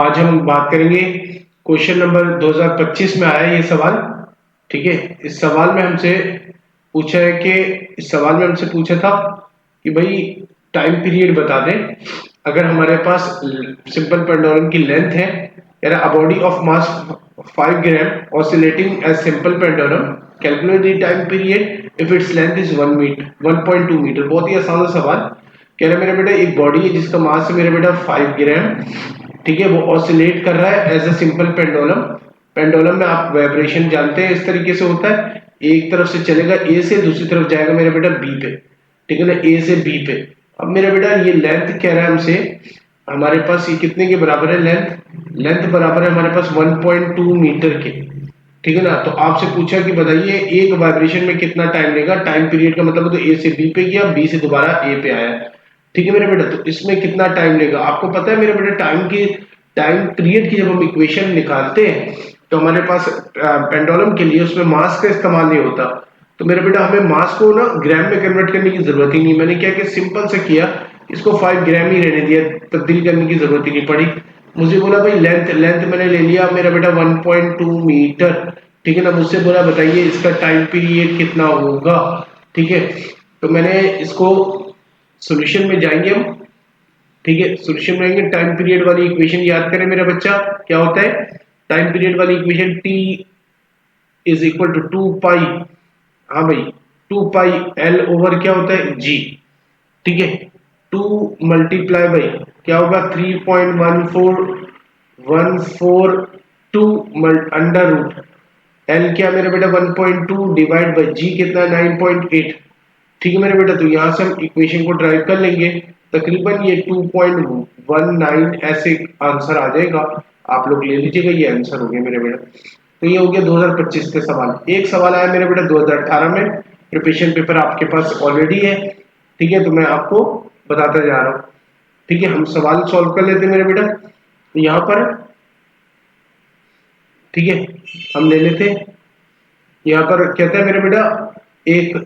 आज हम बात करेंगे क्वेश्चन नंबर 2025 में आया ये सवाल। ठीक है, इस सवाल में हमसे पूछा है कि इस सवाल में हमसे पूछा था कि भाई टाइम पीरियड बता दें। अगर हमारे पास सिंपल पेंडुलम की लेंथ है, यानी a body of mass 5 gram oscillating as simple pendulum, calculate the time period if its length is 1 metre 1.2 metre. बहुत ही आसान सा सवाल। कह रहा है मेरा बेटा एक बॉडी है जिसका मास है मेरा बेटा 5 ग्राम। ठीक है, वो ऑसिलेट कर रहा है as a simple pendulum. Pendulum में आप वाइब्रेशन जानते हैं, इस तरीके से होता है, एक तरफ से चलेगा ए से, दूसरी तरफ जाएगा मेरा बेटा बी पे। ठीक है ना, ए से बी पे। अब मेरा बेटा ये लेंथ कह रहा है हमसे, हमारे पास ये कितने के बराबर है लेंथ? लेंथ बराबर है हमारे पास 1.2 मीटर के। ठीक है ना, तो आपसे पूछा कि बताइए एक वाइब्रेशन में कितना टाइम लेगा। टाइम पीरियड का मतलब है तो ए से बी पे गया, बी से दोबारा ए पे आया। ठीक है मेरे बेटा, तो इसमें कितना टाइम लेगा आपको पता है मेरे बेटा। टाइम पीरियड की जब हम इक्वेशन निकालते हैं तो हमारे पास पेंडुलम के लिए उसमें मास का इस्तेमाल नहीं होता। तो मेरे बेटा हमें मास को ना ग्राम में कन्वर्ट करने की जरूरत ही नहीं। मैंने क्या कि सिंपल से किया, इसको 5 ग्राम ही रहने दिया, तब्दील करने की जरूरत ही नहीं पड़ी। मुझे बोला भाई लेंथ लेंथ मैंने ले लिया मेरा बेटा 1.2 मीटर। ठीक है ना, मुझसे बोला बताइए इसका टाइम पीरियड कितना होगा। ठीक है, तो मैंने इसको सॉल्यूशन में जाएंगे हम। ठीक है, सॉल्यूशन में आएंगे, टाइम पीरियड वाली इक्वेशन याद करें मेरा बच्चा। क्या होता है टाइम पीरियड वाली equation? T is equal to 2 pi, हाँ भाई 2 पाई एल ओवर क्या होता है जी। ठीक है, 2 मल्टीप्लाई बाई क्या होगा 3.14142 अंडर रूट एल क्या मेरे बेटा 1.2 डिवाइड बाई जी कितना 9.8। ठीक है मेरे बेटा, तो यहां से हम इक्वेशन को ड्राइव कर लेंगे, तकरीबन ये 2.19 ऐसे आंसर आ जाएगा। आप लोग ले लीजिएगा, ये आंसर हो गया मेरे बेटा। तो ये हो गया 2025 के सवाल। एक सवाल आया मेरे बेटा 2018 में, प्रिपरेशन पेपर आपके पास ऑलरेडी है। ठीक है, तो मैं आपको बताता जा रहा हूँ। ठीक है, हम सवाल सॉल्व कर लेते हैं मेरे बेटा। तो यहाँ पर ठीक है हम ले लेते हैं। यहाँ पर कहता है मेरे बेटा एक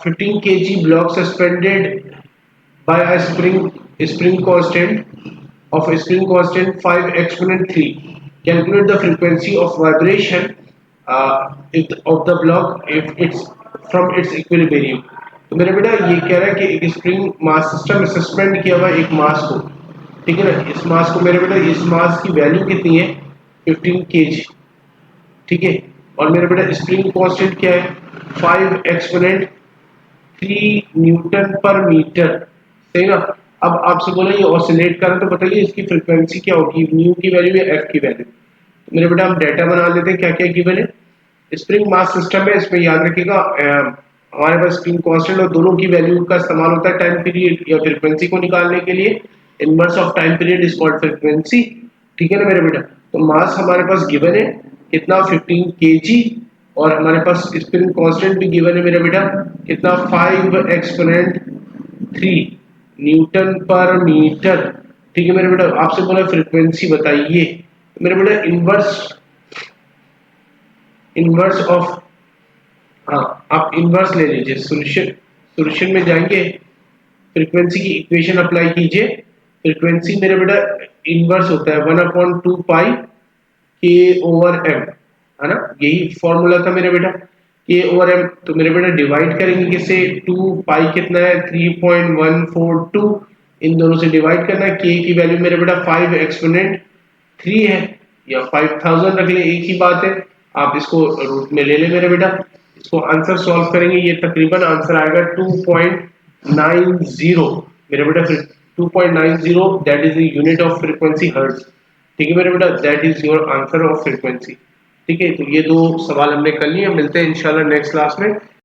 15 kg block suspended by a spring constant 5 exponent 3. Calculate the frequency of vibration of the block if it's from its equilibrium. तो मेरे बेटा ये कह रहा है कि एक स्प्रिंग मास सिस्टम में सस्पेंड किया हुआ एक मास को। ठीक है ना, इस मास को मेरे बेटा, इस मास की वैल्यू कितनी है 15 kg। ठीक है, और मेरे बेटा स्प्रिंग कांस्टेंट क्या है 5 एक्सपोनेंट 3 न्यूटन पर मीटर। सही ना। अब आपसे बोला ये ऑसिलेट कर रहा है, तो बताइए इसकी फ्रीक्वेंसी क्या होगी, म्यू की वैल्यू या एफ की वैल्यू। तो मेरे बेटा हम डाटा बना लेते हैं, क्या क्या गिवन है। स्प्रिंग मास सिस्टम है, इसमें याद रखिएगा हमारे पास स्प्रिंग कांस्टेंट और दोनों की वैल्यू का इस्तेमाल होता है टाइम पीरियड या फ्रीक्वेंसी को निकालने के लिए। Inverse of time period is called frequency. ठीक है ना मेरे बेटा, तो मास हमारे पास गिवन है कितना 15 kg, और हमारे पास स्प्रिंग कांस्टेंट भी गिवन है मेरा बेटा कितना 5 एक्सपोनेंट 3 न्यूटन पर मीटर। ठीक है मेरे बेटा, आपसे बोला फ्रीक्वेंसी बताइए। तो मेरे बेटा इनवर्स ऑफ, हाँ आप इनवर्स ले लीजिए। सॉल्यूशन सॉल्यूशन में जाएंगे, फ्रीक्वेंसी की इक्वेशन अप्लाई कीजिए। फ्रीक्वेंसी मेरे बेटा इनवर्स होता है 1/2 पाई के ओवर एम, है ना, यही फॉर्मूला था मेरे बेटा के ओवर एम। तो मेरे बेटा डिवाइड करेंगे किससे, 2 पाई कितना है 3.142, इन दोनों से डिवाइड करना है। के की वैल्यू मेरे बेटा 5 एक्सपोनेंट 3 है, या 5000 रख ले, एक ही बात है। आप इसको रूट में ले ले मेरे बेटा, इसको आंसर सॉल्व करेंगे, ये तकरीबन आंसर आएगा 2.90 मेरे बेटा। फिर 2.90 that is the unit of frequency hertz. ठीक है मेरे बेटा, that is your answer of frequency. ठीक है, तो ये दो सवाल हमने कर लिए, मिलते हैं इंशाल्लाह नेक्स्ट क्लास में।